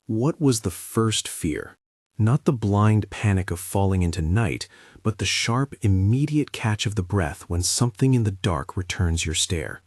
What was the first fear? Not the blind panic of falling into night, but the sharp, immediate catch of the breath when something in the dark returns your stare.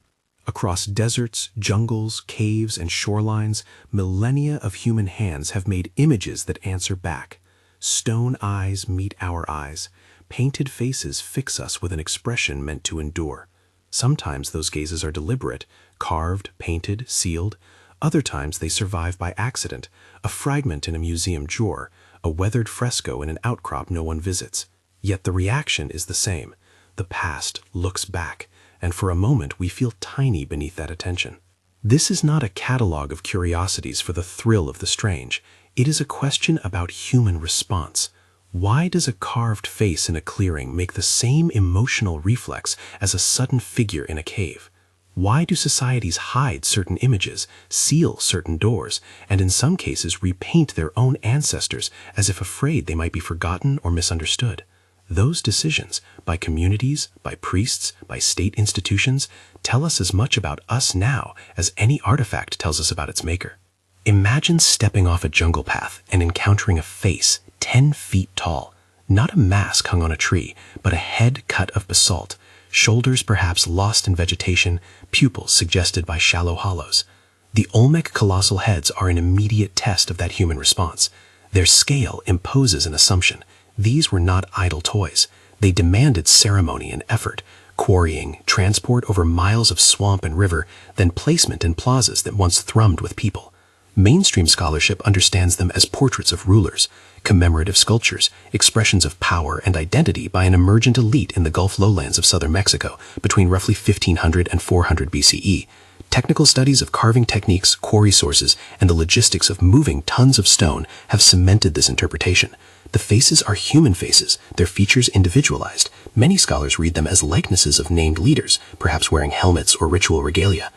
Across deserts, jungles, caves, and shorelines, millennia of human hands have made images that answer back. Stone eyes meet our eyes. Painted faces fix us with an expression meant to endure. Sometimes those gazes are deliberate, carved, painted, sealed. Other times they survive by accident, a fragment in a museum drawer, a weathered fresco in an outcrop no one visits. Yet the reaction is the same. The past looks back, and for a moment we feel tiny beneath that attention. This is not a catalog of curiosities for the thrill of the strange. It is a question about human response. Why does a carved face in a clearing make the same emotional reflex as a sudden figure in a cave? Why do societies hide certain images, seal certain doors, and in some cases repaint their own ancestors as if afraid they might be forgotten or misunderstood? Those decisions, by communities, by priests, by state institutions, tell us as much about us now as any artifact tells us about its maker. Imagine stepping off a jungle path and encountering a face 10 feet tall, not a mask hung on a tree, but a head cut of basalt, shoulders perhaps lost in vegetation, pupils suggested by shallow hollows. The Olmec colossal heads are an immediate test of that human response. Their scale imposes an assumption. These were not idle toys. They demanded ceremony and effort, quarrying, transport over miles of swamp and river, then placement in plazas that once thrummed with people. Mainstream scholarship understands them as portraits of rulers, commemorative sculptures, expressions of power and identity by an emergent elite in the Gulf lowlands of southern Mexico between roughly 1500 and 400 BCE. Technical studies of carving techniques, quarry sources, and the logistics of moving tons of stone have cemented this interpretation. The faces are human faces, their features individualized. Many scholars read them as likenesses of named leaders, perhaps wearing helmets or ritual regalia.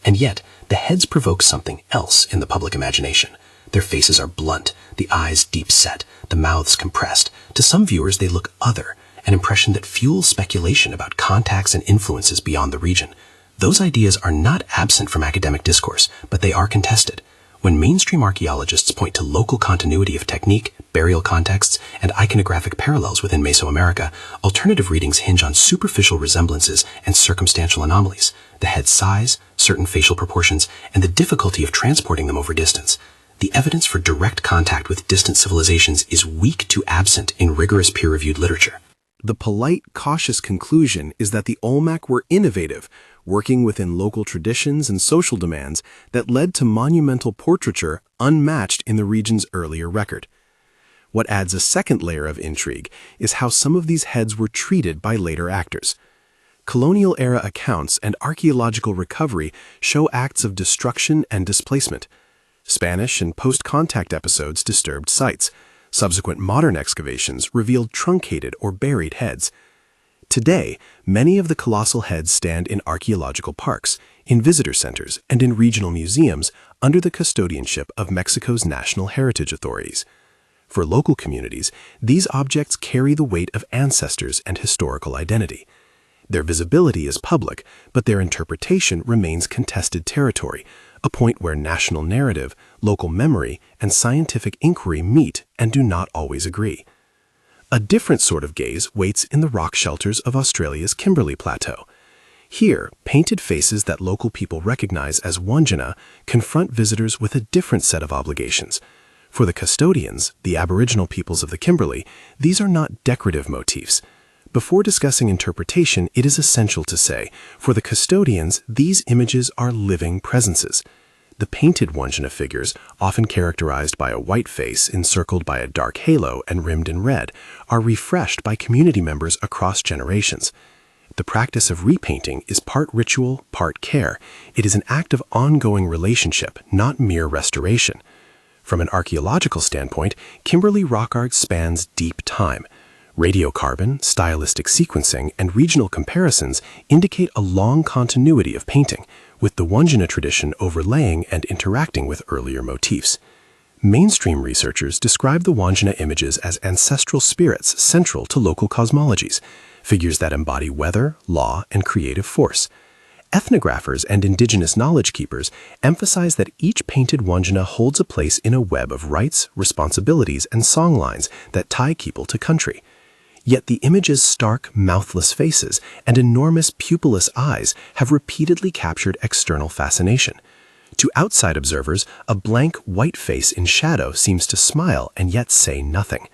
And yet, the heads provoke something else in the public imagination. Their faces are blunt, the eyes deep set, the mouths compressed. To some viewers, they look other, an impression that fuels speculation about contacts and influences beyond the region. Those ideas are not absent from academic discourse, but they are contested. When mainstream archaeologists point to local continuity of technique, burial contexts, and iconographic parallels within Mesoamerica, alternative readings hinge on superficial resemblances and circumstantial anomalies, the head's size, certain facial proportions, and the difficulty of transporting them over distance. The evidence for direct contact with distant civilizations is weak to absent in rigorous peer-reviewed literature. The polite, cautious conclusion is that the Olmec were innovative, working within local traditions and social demands that led to monumental portraiture unmatched in the region's earlier record. What adds a second layer of intrigue is how some of these heads were treated by later actors. Colonial-era accounts and archaeological recovery show acts of destruction and displacement. Spanish and post-contact episodes disturbed sites. Subsequent modern excavations revealed truncated or buried heads. Today, many of the colossal heads stand in archaeological parks, in visitor centers, and in regional museums under the custodianship of Mexico's national heritage authorities. For local communities, these objects carry the weight of ancestors and historical identity. Their visibility is public, but their interpretation remains contested territory, a point where national narrative, local memory, and scientific inquiry meet and do not always agree. A different sort of gaze waits in the rock shelters of Australia's Kimberley Plateau. Here, painted faces that local people recognize as Wandjina confront visitors with a different set of obligations. For the custodians, the Aboriginal peoples of the Kimberley, these are not decorative motifs. Before discussing interpretation, it is essential to say, for the custodians, these images are living presences. The painted Wandjina figures, often characterized by a white face encircled by a dark halo and rimmed in red, are refreshed by community members across generations. The practice of repainting is part ritual, part care. It is an act of ongoing relationship, not mere restoration. From an archaeological standpoint, Kimberley rock art spans deep time. Radiocarbon, stylistic sequencing, and regional comparisons indicate a long continuity of painting, with the Wandjina tradition overlaying and interacting with earlier motifs. Mainstream researchers describe the Wandjina images as ancestral spirits central to local cosmologies, figures that embody weather, law, and creative force. Ethnographers and indigenous knowledge keepers emphasize that each painted Wandjina holds a place in a web of rites, responsibilities, and songlines that tie people to country. Yet the image's stark, mouthless faces and enormous pupilless eyes have repeatedly captured external fascination. To outside observers, a blank white face in shadow seems to smile and yet say nothing.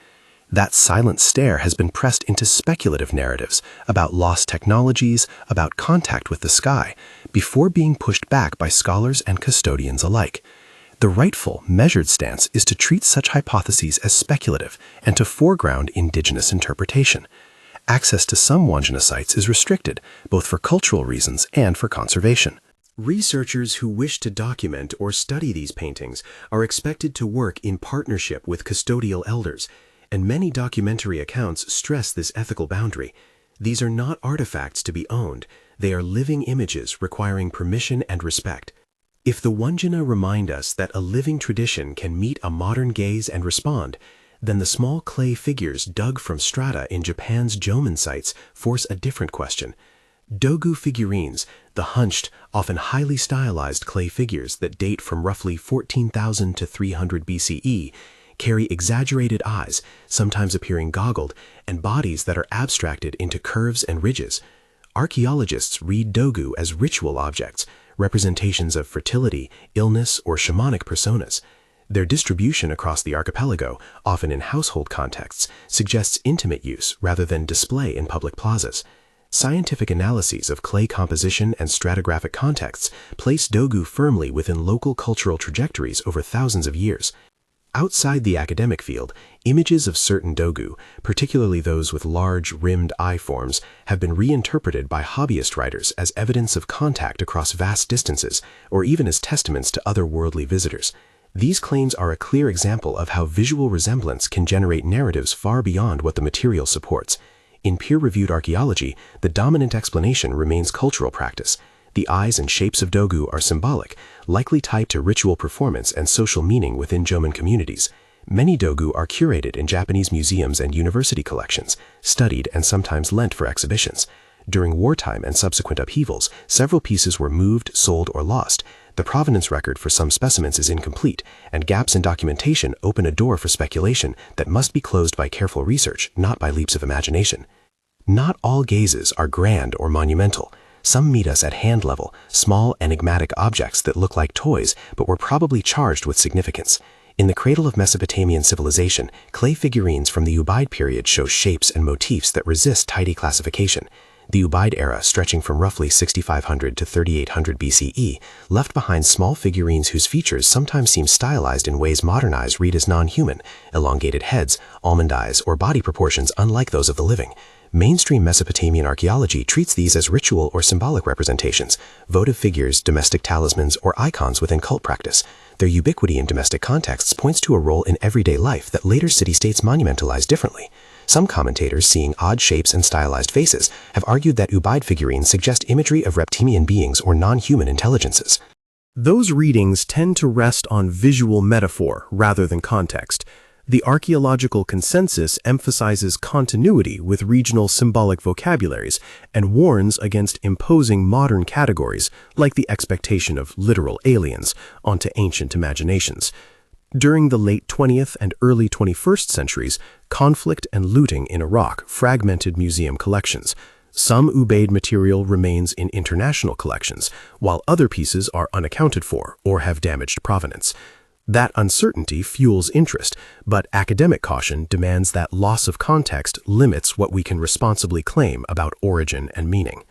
That silent stare has been pressed into speculative narratives about lost technologies, about contact with the sky, before being pushed back by scholars and custodians alike. The rightful, measured stance is to treat such hypotheses as speculative and to foreground indigenous interpretation. Access to some Wandjina sites is restricted, both for cultural reasons and for conservation. Researchers who wish to document or study these paintings are expected to work in partnership with custodial elders, and many documentary accounts stress this ethical boundary. These are not artifacts to be owned, they are living images requiring permission and respect. If the Wandjina remind us that a living tradition can meet a modern gaze and respond, then the small clay figures dug from strata in Japan's Jomon sites force a different question. Dogu figurines, the hunched, often highly stylized clay figures that date from roughly 14,000 to 300 BCE, carry exaggerated eyes, sometimes appearing goggled, and bodies that are abstracted into curves and ridges. Archaeologists read dogu as ritual objects, representations of fertility, illness, or shamanic personas. Their distribution across the archipelago, often in household contexts, suggests intimate use rather than display in public plazas. Scientific analyses of clay composition and stratigraphic contexts place dogu firmly within local cultural trajectories over thousands of years. Outside the academic field, images of certain dogu, particularly those with large, rimmed eye forms, have been reinterpreted by hobbyist writers as evidence of contact across vast distances, or even as testaments to otherworldly visitors. These claims are a clear example of how visual resemblance can generate narratives far beyond what the material supports. In peer-reviewed archaeology, the dominant explanation remains cultural practice. The eyes and shapes of dogu are symbolic, likely tied to ritual performance and social meaning within Jomon communities. Many dogu are curated in Japanese museums and university collections, studied and sometimes lent for exhibitions. During wartime and subsequent upheavals, several pieces were moved, sold, or lost. The provenance record for some specimens is incomplete, and gaps in documentation open a door for speculation that must be closed by careful research, not by leaps of imagination. Not all gazes are grand or monumental. Some meet us at hand level, small enigmatic objects that look like toys but were probably charged with significance. In the cradle of Mesopotamian civilization, clay figurines from the Ubaid period show shapes and motifs that resist tidy classification. The Ubaid era, stretching from roughly 6500 to 3800 BCE, left behind small figurines whose features sometimes seem stylized in ways modern eyes read as non-human, elongated heads, almond eyes, or body proportions unlike those of the living. Mainstream Mesopotamian archaeology treats these as ritual or symbolic representations, votive figures, domestic talismans, or icons within cult practice. Their ubiquity in domestic contexts points to a role in everyday life that later city-states monumentalize differently. Some commentators, seeing odd shapes and stylized faces, have argued that Ubaid figurines suggest imagery of reptilian beings or non-human intelligences. Those readings tend to rest on visual metaphor rather than context. The archaeological consensus emphasizes continuity with regional symbolic vocabularies and warns against imposing modern categories, like the expectation of literal aliens, onto ancient imaginations. During the late 20th and early 21st centuries, conflict and looting in Iraq fragmented museum collections. Some Ubaid material remains in international collections, while other pieces are unaccounted for or have damaged provenance. That uncertainty fuels interest, but academic caution demands that loss of context limits what we can responsibly claim about origin and meaning.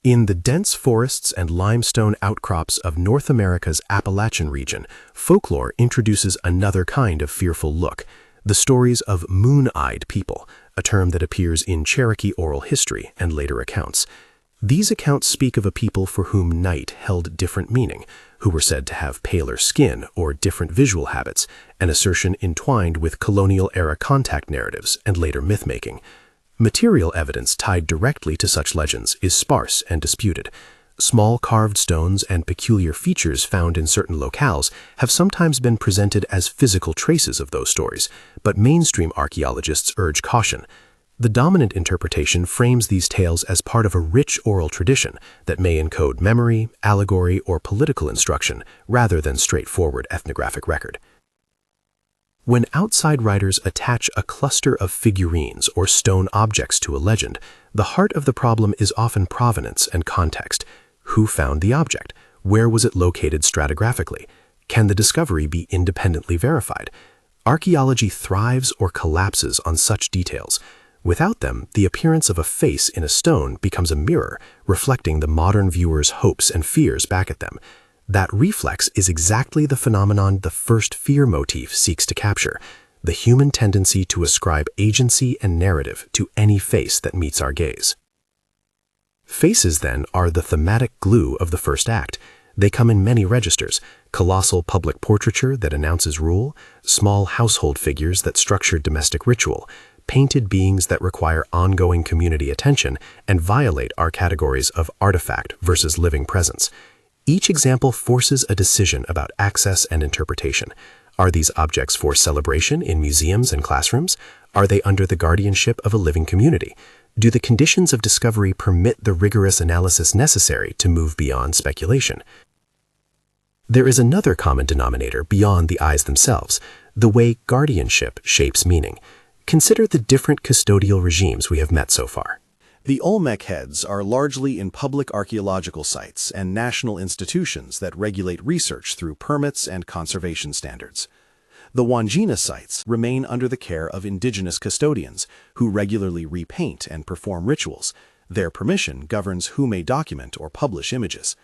In the dense forests and limestone outcrops of North America's Appalachian region, folklore introduces another kind of fearful look, the stories of moon-eyed people, a term that appears in Cherokee oral history and later accounts. These accounts speak of a people for whom night held different meaning, who were said to have paler skin or different visual habits, an assertion entwined with colonial-era contact narratives and later myth-making. Material evidence tied directly to such legends is sparse and disputed. Small carved stones and peculiar features found in certain locales have sometimes been presented as physical traces of those stories, but mainstream archaeologists urge caution. The dominant interpretation frames these tales as part of a rich oral tradition that may encode memory, allegory, or political instruction rather than straightforward ethnographic record. When outside writers attach a cluster of figurines or stone objects to a legend, the heart of the problem is often provenance and context. Who found the object? Where was it located stratigraphically? Can the discovery be independently verified? Archaeology thrives or collapses on such details. Without them, the appearance of a face in a stone becomes a mirror, reflecting the modern viewer's hopes and fears back at them. That reflex is exactly the phenomenon the first fear motif seeks to capture, the human tendency to ascribe agency and narrative to any face that meets our gaze. Faces, then, are the thematic glue of the first act. They come in many registers: colossal public portraiture that announces rule, small household figures that structure domestic ritual, painted beings that require ongoing community attention and violate our categories of artifact versus living presence. Each example forces a decision about access and interpretation. Are these objects for celebration in museums and classrooms? Are they under the guardianship of a living community? Do the conditions of discovery permit the rigorous analysis necessary to move beyond speculation? There is another common denominator beyond the eyes themselves: the way guardianship shapes meaning. Consider the different custodial regimes we have met so far. The Olmec heads are largely in public archaeological sites and national institutions that regulate research through permits and conservation standards. The Wandjina sites remain under the care of indigenous custodians who regularly repaint and perform rituals. Their permission governs who may document or publish images.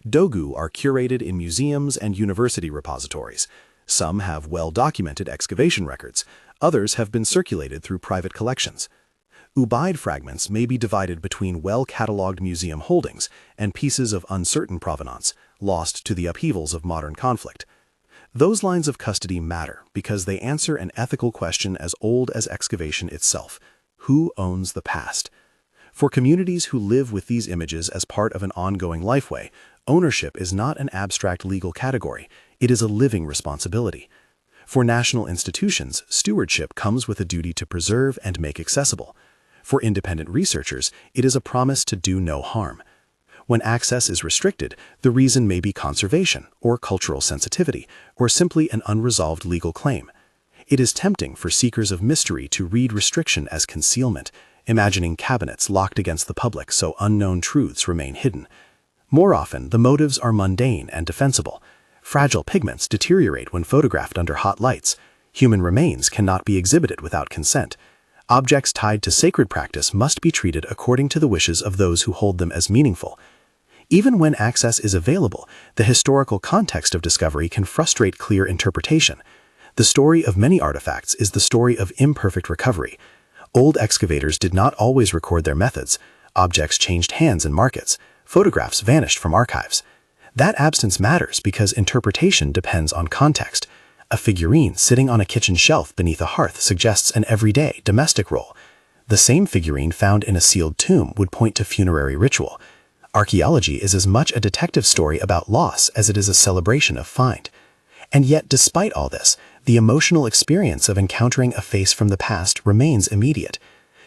Dogu are curated in museums and university repositories. Some have well-documented excavation records. Others have been circulated through private collections. Ubaid fragments may be divided between well-catalogued museum holdings and pieces of uncertain provenance, lost to the upheavals of modern conflict. Those lines of custody matter because they answer an ethical question as old as excavation itself: who owns the past? For communities who live with these images as part of an ongoing lifeway, ownership is not an abstract legal category, it is a living responsibility. For national institutions, stewardship comes with a duty to preserve and make accessible. For independent researchers, it is a promise to do no harm. When access is restricted, the reason may be conservation, or cultural sensitivity, or simply an unresolved legal claim. It is tempting for seekers of mystery to read restriction as concealment, imagining cabinets locked against the public so unknown truths remain hidden. More often, the motives are mundane and defensible. Fragile pigments deteriorate when photographed under hot lights. Human remains cannot be exhibited without consent. Objects tied to sacred practice must be treated according to the wishes of those who hold them as meaningful. Even when access is available, the historical context of discovery can frustrate clear interpretation. The story of many artifacts is the story of imperfect recovery. Old excavators did not always record their methods. Objects changed hands in markets. Photographs vanished from archives. That absence matters because interpretation depends on context. A figurine sitting on a kitchen shelf beneath a hearth suggests an everyday, domestic role. The same figurine found in a sealed tomb would point to funerary ritual. Archaeology is as much a detective story about loss as it is a celebration of find. And yet, despite all this, the emotional experience of encountering a face from the past remains immediate.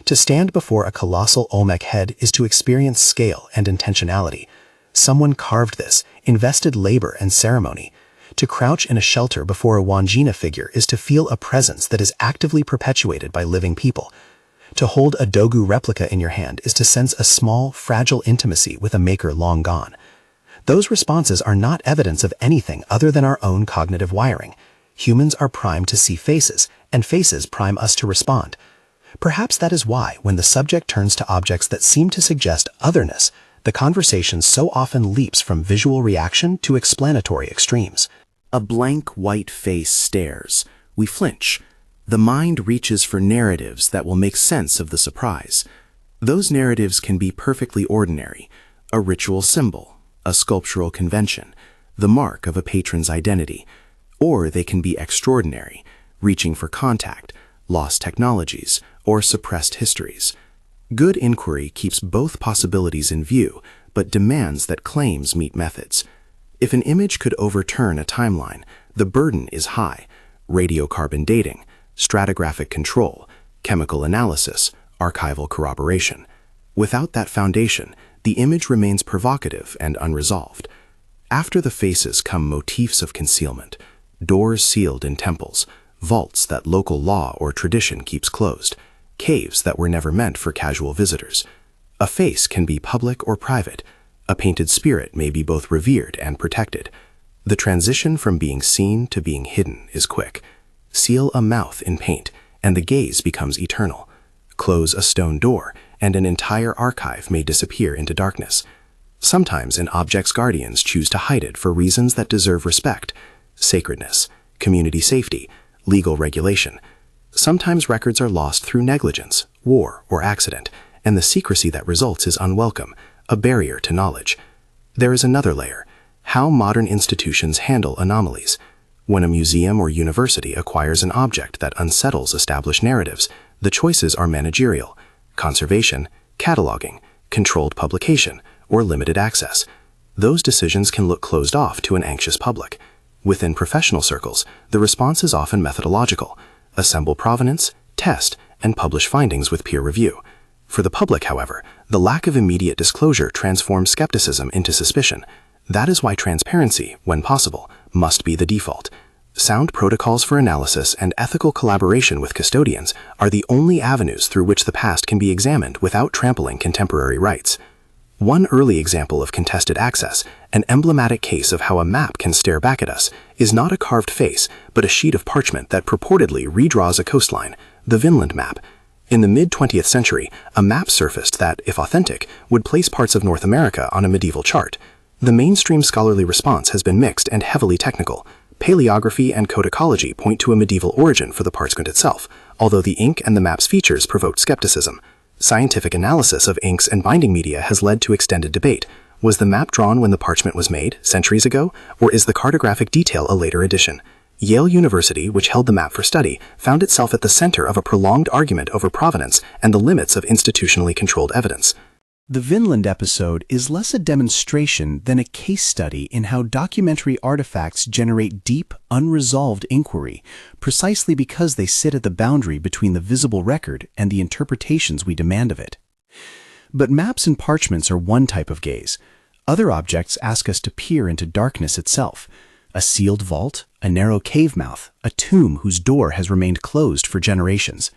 To stand before a colossal Olmec head is to experience scale and intentionality. Someone carved this, invested labor and ceremony. To crouch in a shelter before a Wandjina figure is to feel a presence that is actively perpetuated by living people. To hold a Dogu replica in your hand is to sense a small, fragile intimacy with a maker long gone. Those responses are not evidence of anything other than our own cognitive wiring. Humans are primed to see faces, and faces prime us to respond. Perhaps that is why, when the subject turns to objects that seem to suggest otherness, the conversation so often leaps from visual reaction to explanatory extremes. A blank white face stares. We flinch. The mind reaches for narratives that will make sense of the surprise. Those narratives can be perfectly ordinary: a ritual symbol, a sculptural convention, the mark of a patron's identity. Or they can be extraordinary, reaching for contact, lost technologies, or suppressed histories. Good inquiry keeps both possibilities in view, but demands that claims meet methods. If an image could overturn a timeline, the burden is high: radiocarbon dating, stratigraphic control, chemical analysis, archival corroboration. Without that foundation, the image remains provocative and unresolved. After the faces come motifs of concealment, doors sealed in temples, vaults that local law or tradition keeps closed, caves that were never meant for casual visitors. A face can be public or private. A painted spirit may be both revered and protected. The transition from being seen to being hidden is quick. Seal a mouth in paint, and the gaze becomes eternal. Close a stone door, and an entire archive may disappear into darkness. Sometimes an object's guardians choose to hide it for reasons that deserve respect: sacredness, community safety, legal regulation. Sometimes records are lost through negligence, war, or accident, and the secrecy that results is unwelcome, a barrier to knowledge. There is another layer: how modern institutions handle anomalies. When a museum or university acquires an object that unsettles established narratives, the choices are managerial: conservation, cataloging, controlled publication, or limited access. Those decisions can look closed off to an anxious public. Within professional circles, the response is often methodological: assemble provenance, test, and publish findings with peer review. For the public, however, the lack of immediate disclosure transforms skepticism into suspicion. That is why transparency, when possible, must be the default. Sound protocols for analysis and ethical collaboration with custodians are the only avenues through which the past can be examined without trampling contemporary rights. One early example of contested access, an emblematic case of how a map can stare back at us, is not a carved face, but a sheet of parchment that purportedly redraws a coastline, the Vinland map. In the mid-20th century, a map surfaced that, if authentic, would place parts of North America on a medieval chart. The mainstream scholarly response has been mixed and heavily technical. Paleography and codicology point to a medieval origin for the parchment itself, although the ink and the map's features provoked skepticism. Scientific analysis of inks and binding media has led to extended debate. Was the map drawn when the parchment was made, centuries ago, or is the cartographic detail a later addition? Yale University, which held the map for study, found itself at the center of a prolonged argument over provenance and the limits of institutionally controlled evidence. The Vinland episode is less a demonstration than a case study in how documentary artifacts generate deep, unresolved inquiry, precisely because they sit at the boundary between the visible record and the interpretations we demand of it. But maps and parchments are one type of gaze. Other objects ask us to peer into darkness itself: a sealed vault, a narrow cave mouth, a tomb whose door has remained closed for generations.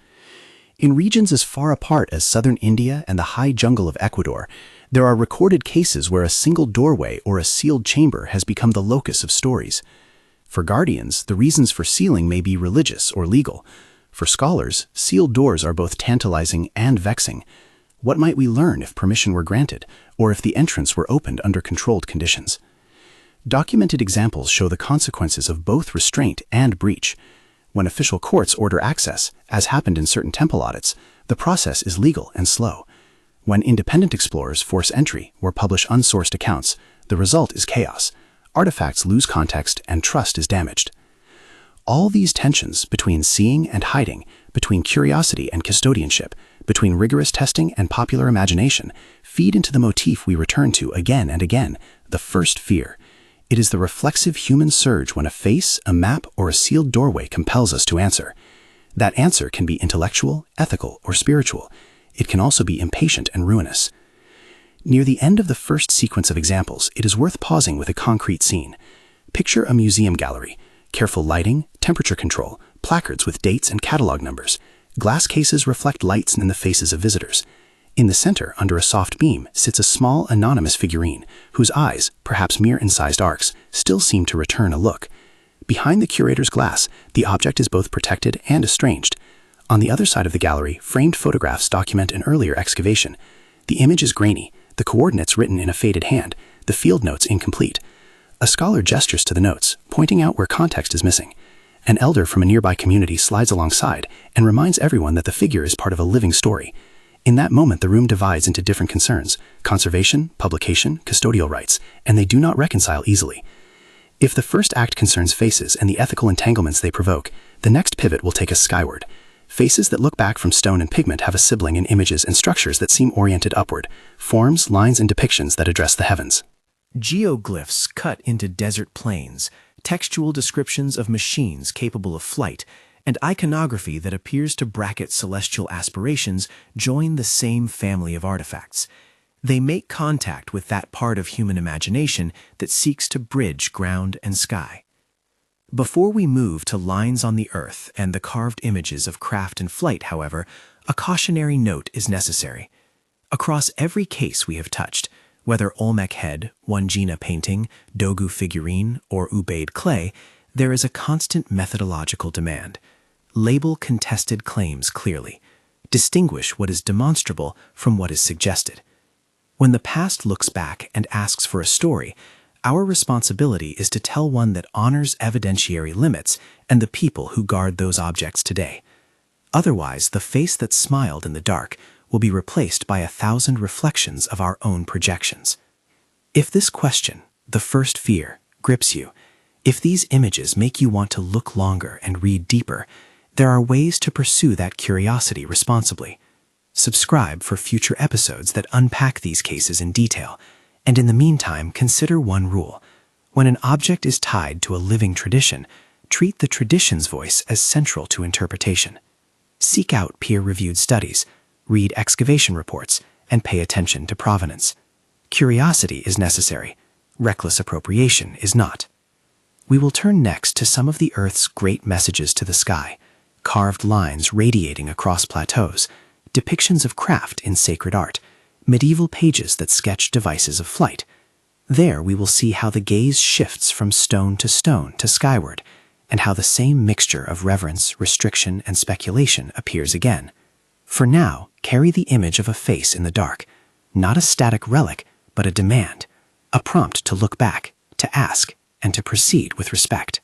In regions as far apart as southern India and the high jungle of Ecuador, there are recorded cases where a single doorway or a sealed chamber has become the locus of stories. For guardians, the reasons for sealing may be religious or legal. For scholars, sealed doors are both tantalizing and vexing. What might we learn if permission were granted, or if the entrance were opened under controlled conditions? Documented examples show the consequences of both restraint and breach. When official courts order access, as happened in certain temple audits, the process is legal and slow. When independent explorers force entry or publish unsourced accounts, the result is chaos. Artifacts lose context and trust is damaged. All these tensions between seeing and hiding, between curiosity and custodianship, between rigorous testing and popular imagination, feed into the motif we return to again and again: the first fear. It is the reflexive human surge when a face, a map, or a sealed doorway compels us to answer. That answer can be intellectual, ethical, or spiritual. It can also be impatient and ruinous. Near the end of the first sequence of examples, it is worth pausing with a concrete scene. Picture a museum gallery: careful lighting, temperature control, placards with dates and catalog numbers. Glass cases reflect lights in the faces of visitors. In the center, under a soft beam, sits a small, anonymous figurine, whose eyes, perhaps mere incised arcs, still seem to return a look. Behind the curator's glass, the object is both protected and estranged. On the other side of the gallery, framed photographs document an earlier excavation. The image is grainy, the coordinates written in a faded hand, the field notes incomplete. A scholar gestures to the notes, pointing out where context is missing. An elder from a nearby community slides alongside and reminds everyone that the figure is part of a living story. In that moment, the room divides into different concerns: conservation, publication, custodial rights, and they do not reconcile easily. If the first act concerns faces and the ethical entanglements they provoke, the next pivot will take us skyward. Faces that look back from stone and pigment have a sibling in images and structures that seem oriented upward: forms, lines, and depictions that address the heavens. Geoglyphs cut into desert plains, textual descriptions of machines capable of flight, and iconography that appears to bracket celestial aspirations join the same family of artifacts. They make contact with that part of human imagination that seeks to bridge ground and sky. Before we move to lines on the earth and the carved images of craft and flight, however, a cautionary note is necessary. Across every case we have touched, whether Olmec head, Wandjina painting, Dogu figurine, or Ubaid clay, there is a constant methodological demand. Label contested claims clearly. Distinguish what is demonstrable from what is suggested. When the past looks back and asks for a story, our responsibility is to tell one that honors evidentiary limits and the people who guard those objects today. Otherwise, the face that smiled in the dark will be replaced by 1,000 reflections of our own projections. If this question, the first fear, grips you, if these images make you want to look longer and read deeper, there are ways to pursue that curiosity responsibly. Subscribe for future episodes that unpack these cases in detail, and in the meantime, consider one rule. When an object is tied to a living tradition, treat the tradition's voice as central to interpretation. Seek out peer-reviewed studies, read excavation reports, and pay attention to provenance. Curiosity is necessary. Reckless appropriation is not. We will turn next to some of the Earth's great messages to the sky, carved lines radiating across plateaus, depictions of craft in sacred art, medieval pages that sketch devices of flight. There we will see how the gaze shifts from stone to skyward, and how the same mixture of reverence, restriction, and speculation appears again. For now, carry the image of a face in the dark, not a static relic, but a demand, a prompt to look back, to ask, and to proceed with respect.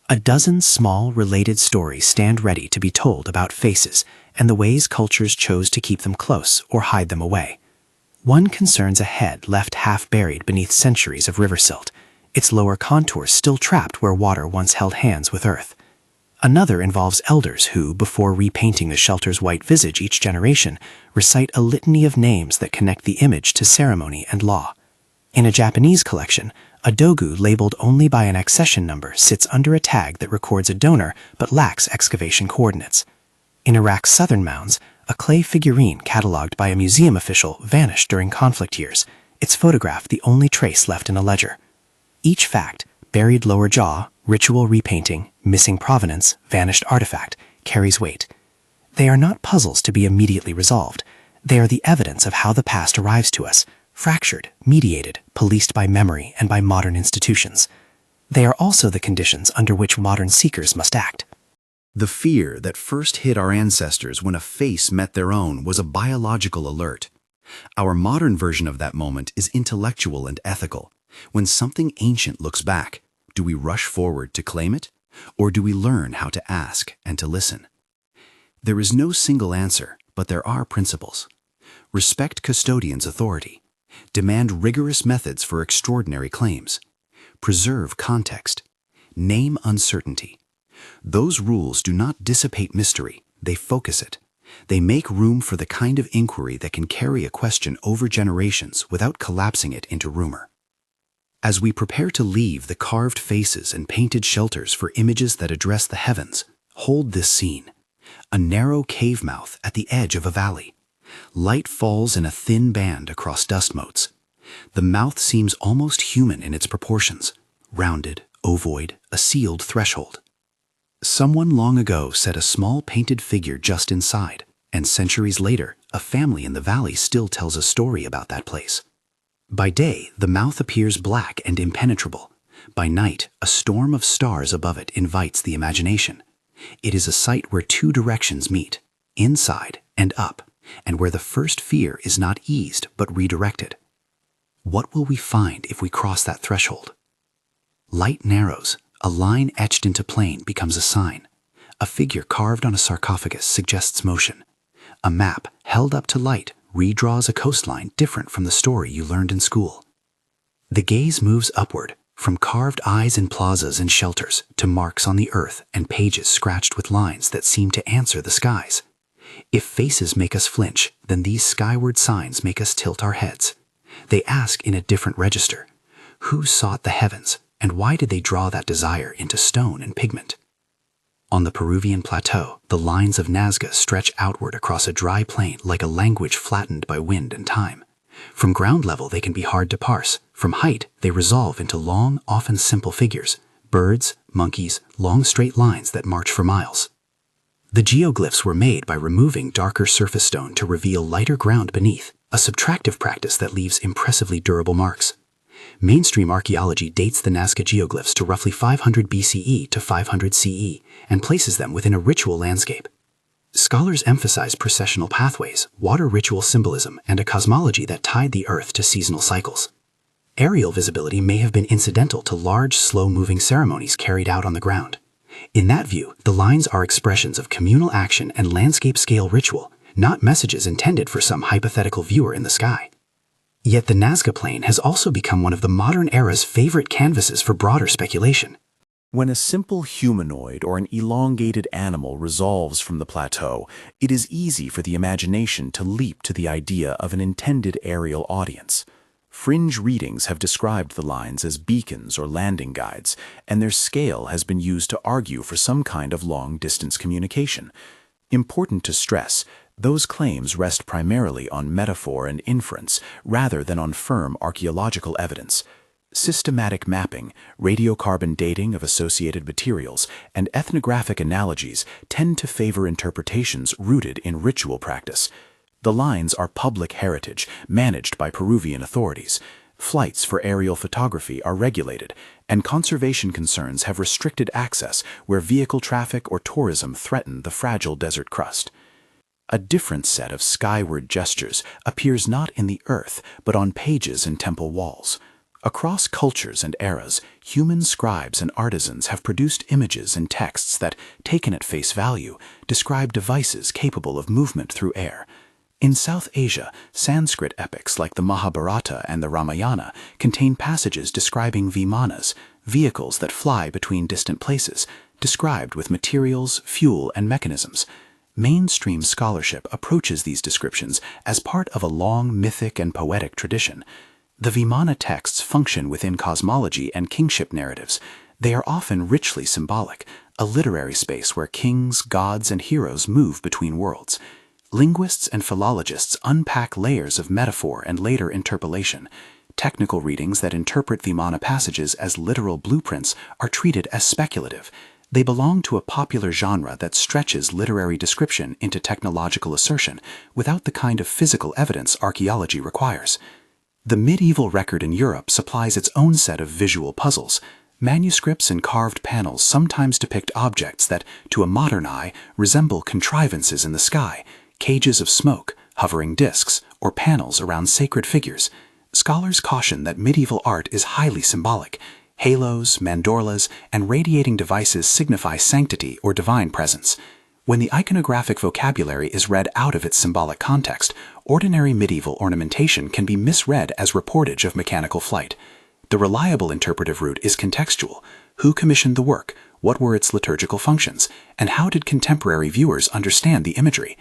A dozen small, related stories stand ready to be told about faces and the ways cultures chose to keep them close or hide them away. One concerns a head left half buried beneath centuries of river silt, its lower contours still trapped where water once held hands with earth. Another involves elders who, before repainting the shelter's white visage each generation, recite a litany of names that connect the image to ceremony and law. In a Japanese collection, a dogu labeled only by an accession number sits under a tag that records a donor but lacks excavation coordinates. In Iraq's southern mounds, a clay figurine catalogued by a museum official vanished during conflict years, its photograph the only trace left in a ledger. Each fact, buried lower jaw, ritual repainting, missing provenance, vanished artifact, carries weight. They are not puzzles to be immediately resolved. They are the evidence of how the past arrives to us, fractured, mediated, policed by memory and by modern institutions. They are also the conditions under which modern seekers must act. The fear that first hit our ancestors when a face met their own was a biological alert. Our modern version of that moment is intellectual and ethical. When something ancient looks back, do we rush forward to claim it, or do we learn how to ask and to listen? There is no single answer, but there are principles. Respect custodians' authority. Demand rigorous methods for extraordinary claims. Preserve context. Name uncertainty. Those rules do not dissipate mystery, they focus it. They make room for the kind of inquiry that can carry a question over generations without collapsing it into rumor. As we prepare to leave the carved faces and painted shelters for images that address the heavens, hold this scene. A narrow cave mouth at the edge of a valley. Light falls in a thin band across dust motes. The mouth seems almost human in its proportions, rounded, ovoid, a sealed threshold. Someone long ago set a small painted figure just inside, and centuries later, a family in the valley still tells a story about that place. By day, the mouth appears black and impenetrable. By night, a storm of stars above it invites the imagination. It is a site where two directions meet, inside and up, and where the first fear is not eased but redirected. What will we find if we cross that threshold? Light narrows, a line etched into plain becomes a sign. A figure carved on a sarcophagus suggests motion. A map held up to light redraws a coastline different from the story you learned in school. The gaze moves upward, from carved eyes in plazas and shelters to marks on the earth and pages scratched with lines that seem to answer the skies. If faces make us flinch, then these skyward signs make us tilt our heads. They ask in a different register, who sought the heavens, and why did they draw that desire into stone and pigment? On the Peruvian plateau, the lines of Nazca stretch outward across a dry plain like a language flattened by wind and time. From ground level, they can be hard to parse. From height, they resolve into long, often simple figures: birds, monkeys, long straight lines that march for miles. The geoglyphs were made by removing darker surface stone to reveal lighter ground beneath, a subtractive practice that leaves impressively durable marks. Mainstream archaeology dates the Nazca geoglyphs to roughly 500 BCE to 500 CE and places them within a ritual landscape. Scholars emphasize processional pathways, water ritual symbolism, and a cosmology that tied the earth to seasonal cycles. Aerial visibility may have been incidental to large, slow-moving ceremonies carried out on the ground. In that view, the lines are expressions of communal action and landscape-scale ritual, not messages intended for some hypothetical viewer in the sky. Yet the Nazca Plain has also become one of the modern era's favorite canvases for broader speculation. When a simple humanoid or an elongated animal resolves from the plateau, it is easy for the imagination to leap to the idea of an intended aerial audience. Fringe readings have described the lines as beacons or landing guides, and their scale has been used to argue for some kind of long-distance communication. Important to stress, those claims rest primarily on metaphor and inference rather than on firm archaeological evidence. Systematic mapping, radiocarbon dating of associated materials, and ethnographic analogies tend to favor interpretations rooted in ritual practice. The lines are public heritage managed by Peruvian authorities. Flights for aerial photography are regulated, and conservation concerns have restricted access where vehicle traffic or tourism threaten the fragile desert crust. A different set of skyward gestures appears not in the earth, but on pages and temple walls. Across cultures and eras, human scribes and artisans have produced images and texts that, taken at face value, describe devices capable of movement through air. In South Asia, Sanskrit epics like the Mahabharata and the Ramayana contain passages describing vimanas, vehicles that fly between distant places, described with materials, fuel, and mechanisms. Mainstream scholarship approaches these descriptions as part of a long mythic and poetic tradition. The Vimana texts function within cosmology and kingship narratives. They are often richly symbolic, a literary space where kings, gods, and heroes move between worlds. Linguists and philologists unpack layers of metaphor and later interpolation. Technical readings that interpret Vimana passages as literal blueprints are treated as speculative. They belong to a popular genre that stretches literary description into technological assertion without the kind of physical evidence archaeology requires. The medieval record in Europe supplies its own set of visual puzzles. Manuscripts and carved panels sometimes depict objects that, to a modern eye, resemble contrivances in the sky, cages of smoke, hovering discs, or panels around sacred figures. Scholars caution that medieval art is highly symbolic. Halos, mandorlas, and radiating devices signify sanctity or divine presence. When the iconographic vocabulary is read out of its symbolic context, ordinary medieval ornamentation can be misread as reportage of mechanical flight. The reliable interpretive route is contextual. Who commissioned the work? What were its liturgical functions? And how did contemporary viewers understand the imagery?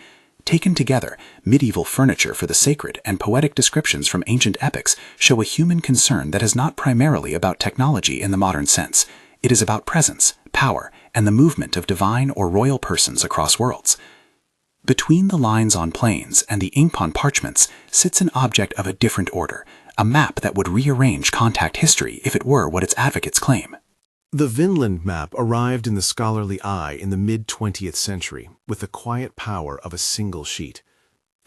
Taken together, medieval furniture for the sacred and poetic descriptions from ancient epics show a human concern that is not primarily about technology in the modern sense. It is about presence, power, and the movement of divine or royal persons across worlds. Between the lines on plains and the ink on parchments sits an object of a different order, a map that would rearrange contact history if it were what its advocates claim. The Vinland map arrived in the scholarly eye in the mid-20th century with the quiet power of a single sheet.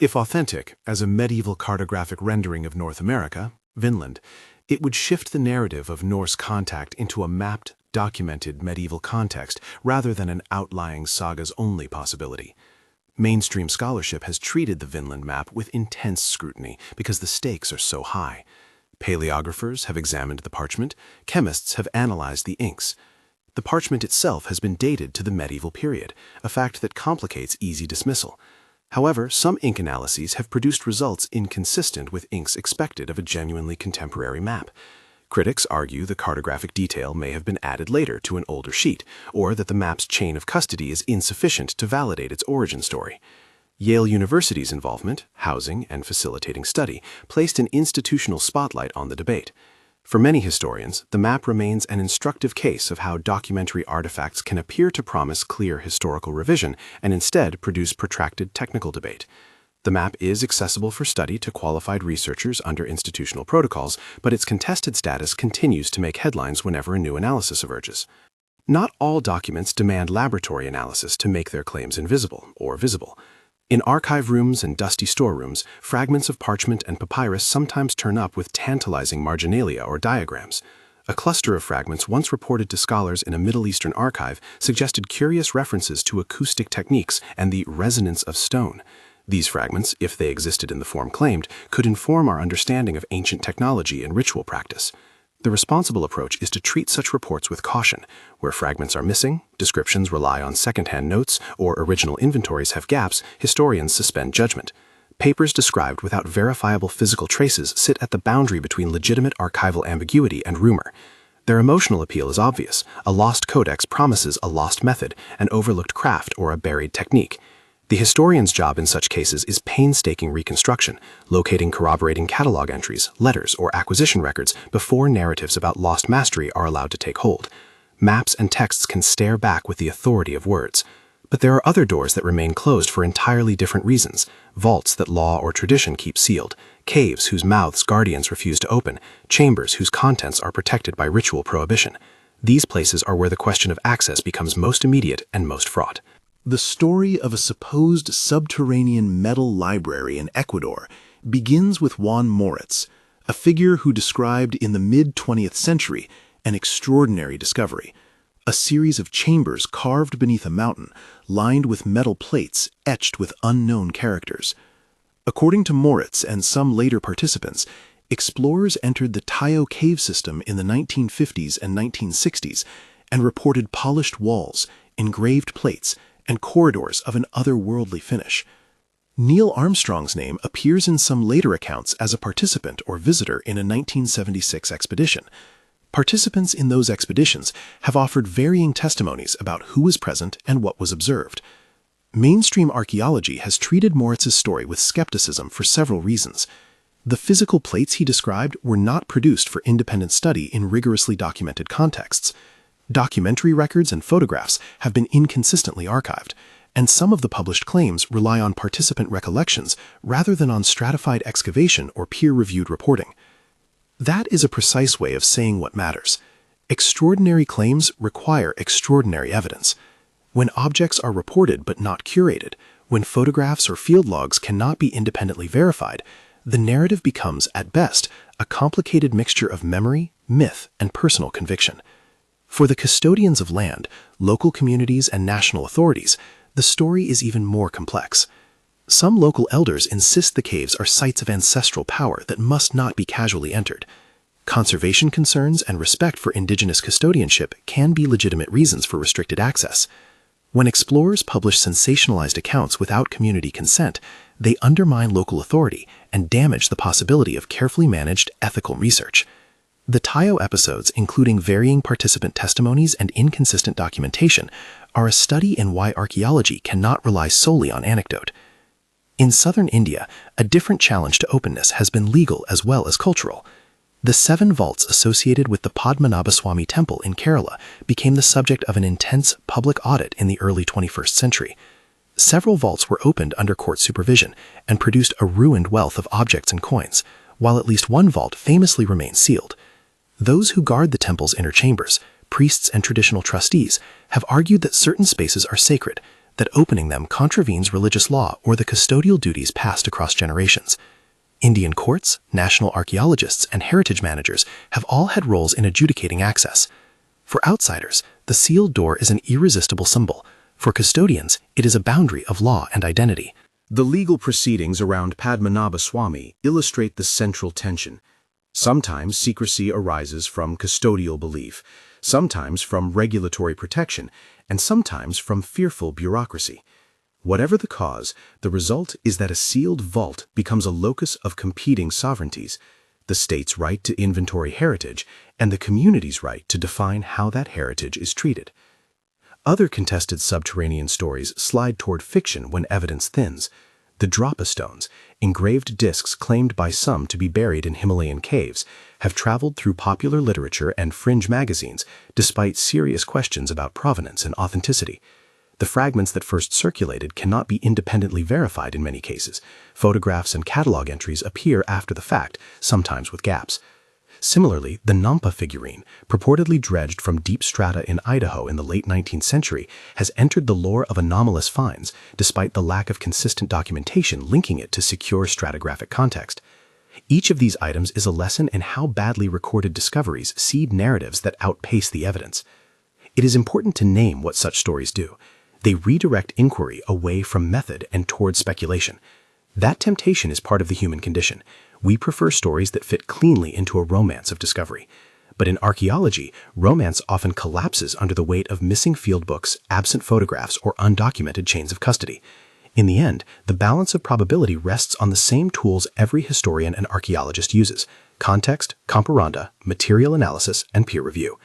If authentic, as a medieval cartographic rendering of North America, Vinland, it would shift the narrative of Norse contact into a mapped, documented medieval context rather than an outlying saga's only possibility. Mainstream scholarship has treated the Vinland map with intense scrutiny because the stakes are so high. Paleographers have examined the parchment, chemists have analyzed the inks. The parchment itself has been dated to the medieval period, a fact that complicates easy dismissal. However, some ink analyses have produced results inconsistent with inks expected of a genuinely contemporary map. Critics argue the cartographic detail may have been added later to an older sheet, or that the map's chain of custody is insufficient to validate its origin story. Yale University's involvement, housing, and facilitating study placed an institutional spotlight on the debate. For many historians, the map remains an instructive case of how documentary artifacts can appear to promise clear historical revision and instead produce protracted technical debate. The map is accessible for study to qualified researchers under institutional protocols, but its contested status continues to make headlines whenever a new analysis emerges. Not all documents demand laboratory analysis to make their claims invisible or visible. In archive rooms and dusty storerooms, fragments of parchment and papyrus sometimes turn up with tantalizing marginalia or diagrams. A cluster of fragments once reported to scholars in a Middle Eastern archive suggested curious references to acoustic techniques and the resonance of stone. These fragments, if they existed in the form claimed, could inform our understanding of ancient technology and ritual practice. The responsible approach is to treat such reports with caution. Where fragments are missing, descriptions rely on second-hand notes, or original inventories have gaps, historians suspend judgment. Papers described without verifiable physical traces sit at the boundary between legitimate archival ambiguity and rumor. Their emotional appeal is obvious. A lost codex promises a lost method, an overlooked craft, or a buried technique. The historian's job in such cases is painstaking reconstruction, locating corroborating catalog entries, letters, or acquisition records before narratives about lost mastery are allowed to take hold. Maps and texts can stare back with the authority of words. But there are other doors that remain closed for entirely different reasons: vaults that law or tradition keep sealed, caves whose mouths guardians refuse to open, chambers whose contents are protected by ritual prohibition. These places are where the question of access becomes most immediate and most fraught. The story of a supposed subterranean metal library in Ecuador begins with Juan Moritz, a figure who described in the mid-20th century an extraordinary discovery: a series of chambers carved beneath a mountain, lined with metal plates etched with unknown characters. According to Moritz and some later participants, explorers entered the Tayo cave system in the 1950s and 1960s and reported polished walls, engraved plates, and corridors of an otherworldly finish. Neil Armstrong's name appears in some later accounts as a participant or visitor in a 1976 expedition. Participants in those expeditions have offered varying testimonies about who was present and what was observed. Mainstream archaeology has treated Moritz's story with skepticism for several reasons. The physical plates he described were not produced for independent study in rigorously documented contexts. Documentary records and photographs have been inconsistently archived, and some of the published claims rely on participant recollections rather than on stratified excavation or peer-reviewed reporting. That is a precise way of saying what matters. Extraordinary claims require extraordinary evidence. When objects are reported but not curated, when photographs or field logs cannot be independently verified, the narrative becomes, at best, a complicated mixture of memory, myth, and personal conviction. For the custodians of land, local communities, and national authorities, the story is even more complex. Some local elders insist the caves are sites of ancestral power that must not be casually entered. Conservation concerns and respect for indigenous custodianship can be legitimate reasons for restricted access. When explorers publish sensationalized accounts without community consent, they undermine local authority and damage the possibility of carefully managed ethical research. The Tayo episodes, including varying participant testimonies and inconsistent documentation, are a study in why archaeology cannot rely solely on anecdote. In southern India, a different challenge to openness has been legal as well as cultural. The 7 vaults associated with the Padmanabhaswamy Temple in Kerala became the subject of an intense public audit in the early 21st century. Several vaults were opened under court supervision and produced a ruined wealth of objects and coins, while at least one vault famously remains sealed. Those who guard the temple's inner chambers, priests and traditional trustees, have argued that certain spaces are sacred, that opening them contravenes religious law or the custodial duties passed across generations. Indian courts, national archaeologists, and heritage managers have all had roles in adjudicating access. For outsiders, the sealed door is an irresistible symbol. For custodians, it is a boundary of law and identity. The legal proceedings around Padmanabhaswamy illustrate the central tension. Sometimes secrecy arises from custodial belief, sometimes from regulatory protection, and sometimes from fearful bureaucracy. Whatever the cause, the result is that a sealed vault becomes a locus of competing sovereignties: the state's right to inventory heritage and the community's right to define how that heritage is treated. Other contested subterranean stories slide toward fiction when evidence thins. The Drapa stones, engraved discs claimed by some to be buried in Himalayan caves, have traveled through popular literature and fringe magazines despite serious questions about provenance and authenticity. The fragments that first circulated cannot be independently verified in many cases. Photographs and catalog entries appear after the fact, sometimes with gaps. Similarly, the Nampa figurine, purportedly dredged from deep strata in Idaho in the late 19th century, has entered the lore of anomalous finds, despite the lack of consistent documentation linking it to secure stratigraphic context. Each of these items is a lesson in how badly recorded discoveries seed narratives that outpace the evidence. It is important to name what such stories do. They redirect inquiry away from method and toward speculation. That temptation is part of the human condition. We prefer stories that fit cleanly into a romance of discovery. But in archaeology, romance often collapses under the weight of missing field books, absent photographs, or undocumented chains of custody. In the end, the balance of probability rests on the same tools every historian and archaeologist uses: context, comparanda, material analysis, and peer review.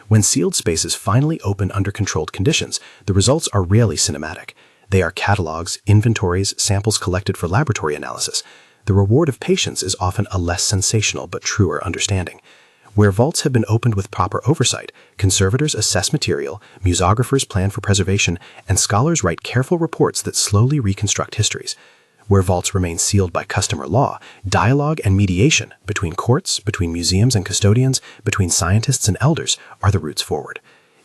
When sealed spaces finally open under controlled conditions, the results are rarely cinematic. They are catalogs, inventories, samples collected for laboratory analysis. The reward of patience is often a less sensational but truer understanding. Where vaults have been opened with proper oversight, conservators assess material, museographers plan for preservation, and scholars write careful reports that slowly reconstruct histories. Where vaults remain sealed by custom or law, dialogue and mediation between courts, between museums and custodians, between scientists and elders are the routes forward.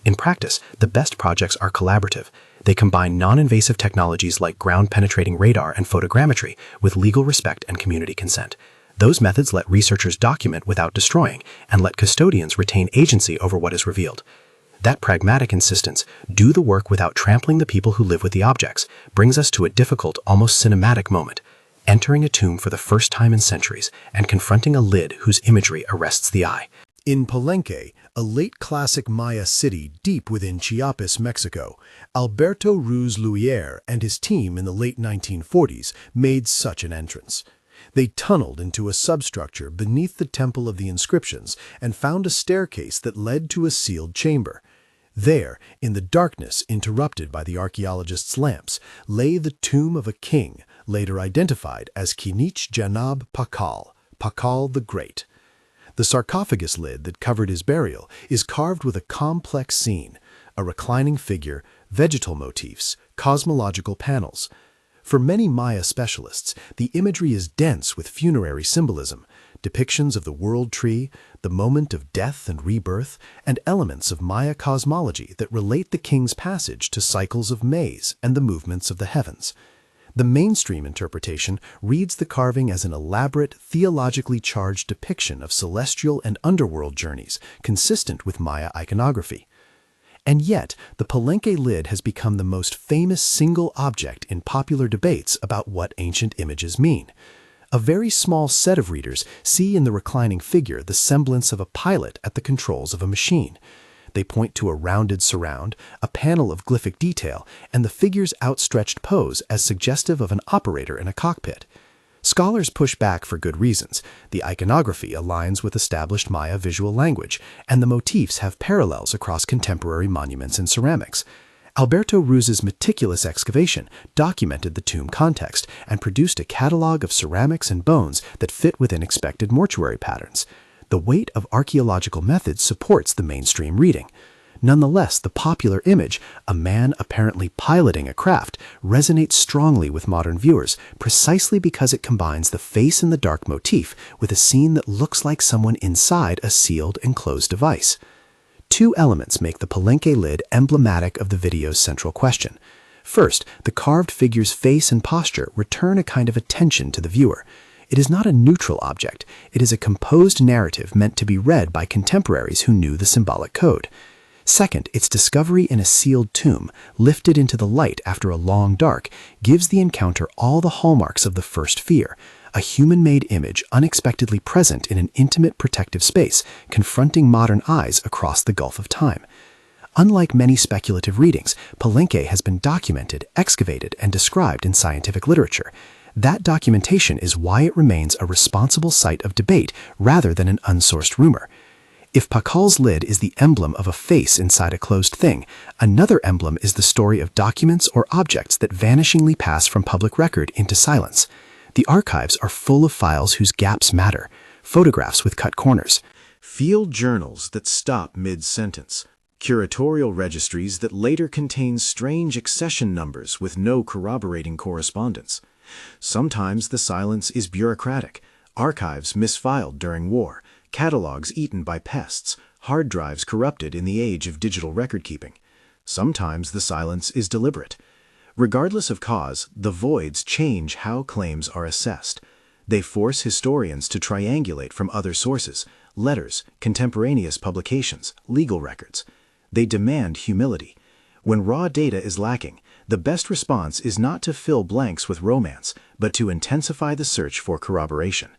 In practice, the best projects are collaborative. They combine non-invasive technologies like ground-penetrating radar and photogrammetry with legal respect and community consent. Those methods let researchers document without destroying and let custodians retain agency over what is revealed. That pragmatic insistence, do the work without trampling the people who live with the objects, brings us to a difficult, almost cinematic moment: entering a tomb for the first time in centuries and confronting a lid whose imagery arrests the eye. In Palenque, a late classic Maya city deep within Chiapas, Mexico, Alberto Ruz Luier and his team in the late 1940s made such an entrance. They tunneled into a substructure beneath the Temple of the Inscriptions and found a staircase that led to a sealed chamber. There, in the darkness interrupted by the archaeologists' lamps, lay the tomb of a king, later identified as Kinich Janab Pakal, Pakal the Great. The sarcophagus lid that covered his burial is carved with a complex scene: a reclining figure, vegetal motifs, cosmological panels. For many Maya specialists, the imagery is dense with funerary symbolism, depictions of the world tree, the moment of death and rebirth, and elements of Maya cosmology that relate the king's passage to cycles of maize and the movements of the heavens. The mainstream interpretation reads the carving as an elaborate, theologically charged depiction of celestial and underworld journeys, consistent with Maya iconography. And yet, the Palenque lid has become the most famous single object in popular debates about what ancient images mean. A very small set of readers see in the reclining figure the semblance of a pilot at the controls of a machine. They point to a rounded surround, a panel of glyphic detail, and the figure's outstretched pose as suggestive of an operator in a cockpit. Scholars push back for good reasons. The iconography aligns with established Maya visual language, and the motifs have parallels across contemporary monuments and ceramics. Alberto Ruz's meticulous excavation documented the tomb context and produced a catalog of ceramics and bones that fit within expected mortuary patterns. The weight of archaeological methods supports the mainstream reading. Nonetheless, the popular image, a man apparently piloting a craft, resonates strongly with modern viewers precisely because it combines the face-in-the-dark motif with a scene that looks like someone inside a sealed, enclosed device. Two elements make the Palenque lid emblematic of the video's central question. First, the carved figure's face and posture return a kind of attention to the viewer. It is not a neutral object. It is a composed narrative meant to be read by contemporaries who knew the symbolic code. Second, its discovery in a sealed tomb, lifted into the light after a long dark, gives the encounter all the hallmarks of the first fear: a human-made image unexpectedly present in an intimate protective space, confronting modern eyes across the gulf of time. Unlike many speculative readings, Palenque has been documented, excavated, and described in scientific literature. That documentation is why it remains a responsible site of debate rather than an unsourced rumor. If Pakal's lid is the emblem of a face inside a closed thing, another emblem is the story of documents or objects that vanishingly pass from public record into silence. The archives are full of files whose gaps matter, photographs with cut corners, Field journals that stop mid-sentence, curatorial registries that later contain strange accession numbers with no corroborating correspondence. Sometimes the silence is bureaucratic, archives misfiled during war, catalogs eaten by pests, hard drives corrupted in the age of digital record-keeping. Sometimes the silence is deliberate. Regardless of cause, the voids change how claims are assessed. They force historians to triangulate from other sources, letters, contemporaneous publications, legal records. They demand humility. When raw data is lacking, the best response is not to fill blanks with romance, but to intensify the search for corroboration.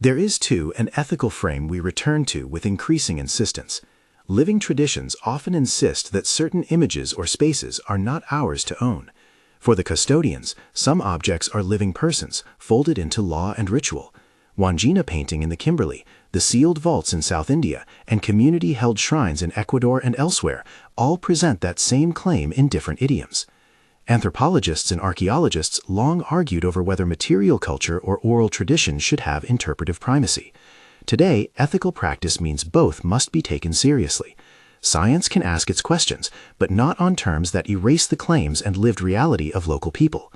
There is, too, an ethical frame we return to with increasing insistence. Living traditions often insist that certain images or spaces are not ours to own. For the custodians, some objects are living persons, folded into law and ritual. Wandjina painting in the Kimberley, the sealed vaults in South India, and community-held shrines in Ecuador and elsewhere all present that same claim in different idioms. Anthropologists and archaeologists long argued over whether material culture or oral tradition should have interpretive primacy. Today, ethical practice means both must be taken seriously. Science can ask its questions, but not on terms that erase the claims and lived reality of local people.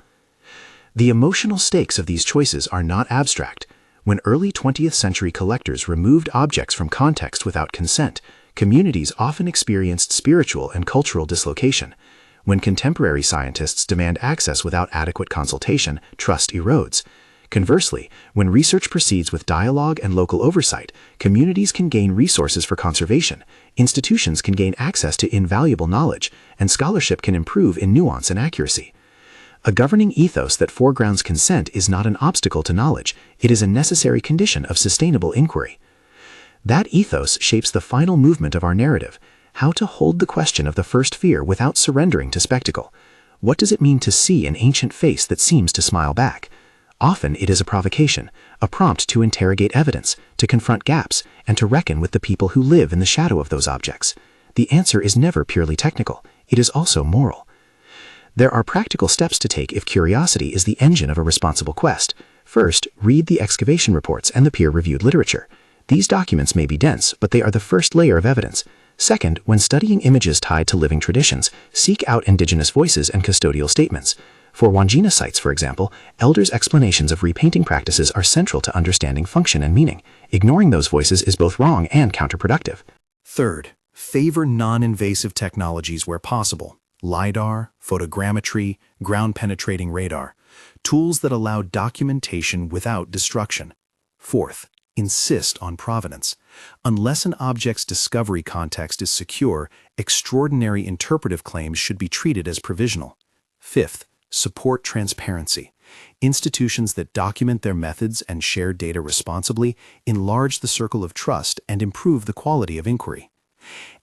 The emotional stakes of these choices are not abstract. When early 20th century collectors removed objects from context without consent, communities often experienced spiritual and cultural dislocation. When contemporary scientists demand access without adequate consultation, trust erodes. Conversely, when research proceeds with dialogue and local oversight, communities can gain resources for conservation, institutions can gain access to invaluable knowledge, and scholarship can improve in nuance and accuracy. A governing ethos that foregrounds consent is not an obstacle to knowledge, it is a necessary condition of sustainable inquiry. That ethos shapes the final movement of our narrative, how to hold the question of the first fear without surrendering to spectacle. What does it mean to see an ancient face that seems to smile back? Often it is a provocation, a prompt to interrogate evidence, to confront gaps, and to reckon with the people who live in the shadow of those objects. The answer is never purely technical, it is also moral. There are practical steps to take if curiosity is the engine of a responsible quest. First, read the excavation reports and the peer-reviewed literature. These documents may be dense, but they are the first layer of evidence. Second, when studying images tied to living traditions, seek out indigenous voices and custodial statements. For Wandjina sites, for example, elders' explanations of repainting practices are central to understanding function and meaning. Ignoring those voices is both wrong and counterproductive. Third, favor non-invasive technologies where possible. LiDAR, photogrammetry, ground-penetrating radar. Tools that allow documentation without destruction. Fourth, insist on provenance. Unless an object's discovery context is secure, extraordinary interpretive claims should be treated as provisional. Fifth, support transparency. Institutions that document their methods and share data responsibly enlarge the circle of trust and improve the quality of inquiry.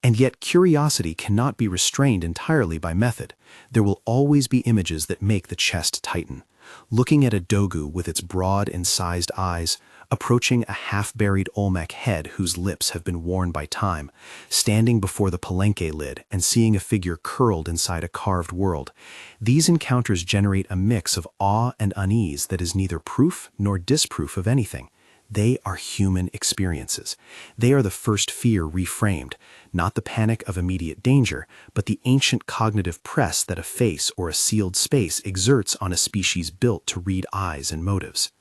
And yet curiosity cannot be restrained entirely by method. There will always be images that make the chest tighten. Looking at a dogu with its broad, incised eyes, approaching a half-buried Olmec head whose lips have been worn by time, standing before the palenque lid and seeing a figure curled inside a carved world. These encounters generate a mix of awe and unease that is neither proof nor disproof of anything. They are human experiences. They are the first fear reframed, not the panic of immediate danger, but the ancient cognitive press that a face or a sealed space exerts on a species built to read eyes and motives.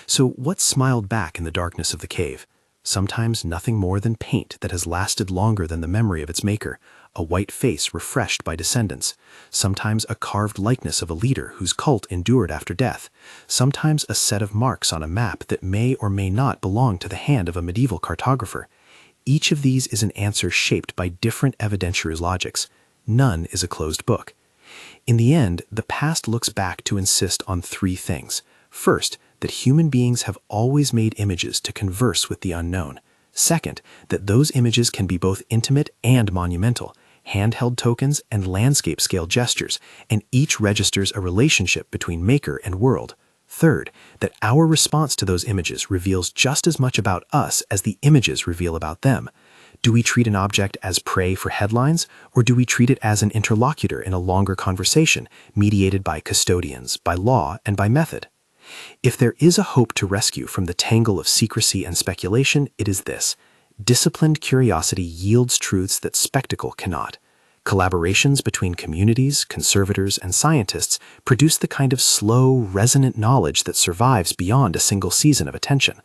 So what smiled back in the darkness of the cave? Sometimes nothing more than paint that has lasted longer than the memory of its maker, a white face refreshed by descendants, sometimes a carved likeness of a leader whose cult endured after death, sometimes a set of marks on a map that may or may not belong to the hand of a medieval cartographer. Each of these is an answer shaped by different evidentiary logics. None is a closed book. In the end, the past looks back to insist on three things. First, that human beings have always made images to converse with the unknown. Second, that those images can be both intimate and monumental, handheld tokens and landscape-scale gestures, and each registers a relationship between maker and world. Third, that our response to those images reveals just as much about us as the images reveal about them. Do we treat an object as prey for headlines, or do we treat it as an interlocutor in a longer conversation, mediated by custodians, by law, and by method? If there is a hope to rescue from the tangle of secrecy and speculation, it is this: disciplined curiosity yields truths that spectacle cannot. Collaborations between communities, conservators, and scientists produce the kind of slow, resonant knowledge that survives beyond a single season of attention.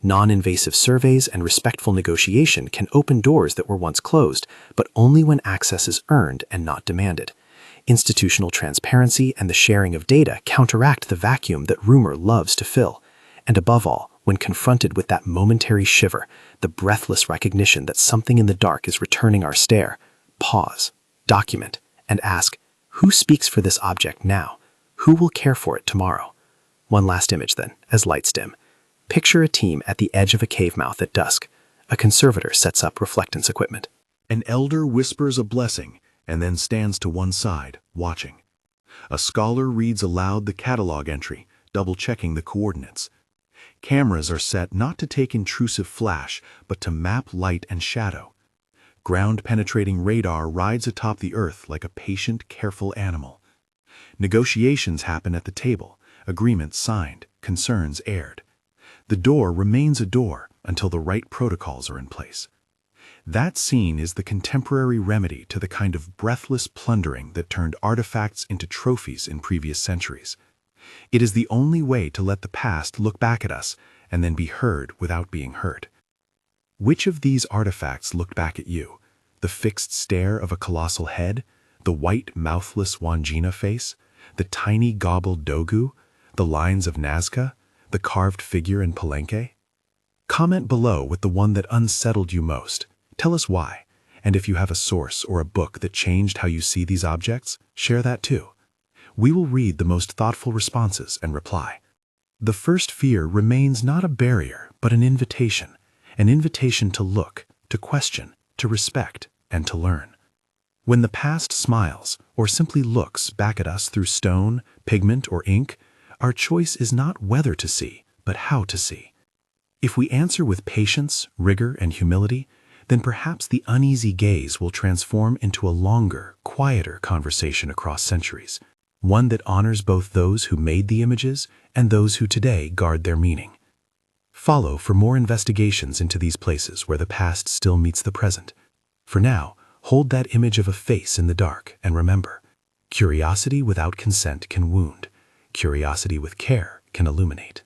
Non-invasive surveys and respectful negotiation can open doors that were once closed, but only when access is earned and not demanded. Institutional transparency and the sharing of data counteract the vacuum that rumor loves to fill. And above all, when confronted with that momentary shiver, the breathless recognition that something in the dark is returning our stare, pause, document, and ask, who speaks for this object now? Who will care for it tomorrow? One last image then, as lights dim. Picture a team at the edge of a cave mouth at dusk. A conservator sets up reflectance equipment. An elder whispers a blessing and then stands to one side, watching. A scholar reads aloud the catalog entry, double-checking the coordinates. Cameras are set not to take intrusive flash, but to map light and shadow. Ground-penetrating radar rides atop the earth like a patient, careful animal. Negotiations happen at the table, agreements signed, concerns aired. The door remains a door until the right protocols are in place. That scene is the contemporary remedy to the kind of breathless plundering that turned artifacts into trophies in previous centuries. It is the only way to let the past look back at us and then be heard without being hurt. Which of these artifacts looked back at you? The fixed stare of a colossal head? The white, mouthless Wandjina face? The tiny gobbled Dogu? The lines of Nazca? The carved figure in Palenque? Comment below with the one that unsettled you most. Tell us why. And if you have a source or a book that changed how you see these objects, share that too. We will read the most thoughtful responses and reply. The first fear remains not a barrier, but an invitation to look, to question, to respect, and to learn. When the past smiles, or simply looks back at us through stone, pigment, or ink, our choice is not whether to see, but how to see. If we answer with patience, rigor, and humility, then perhaps the uneasy gaze will transform into a longer, quieter conversation across centuries, one that honors both those who made the images and those who today guard their meaning. Follow for more investigations into these places where the past still meets the present. For now, hold that image of a face in the dark and remember, curiosity without consent can wound. Curiosity with care can illuminate.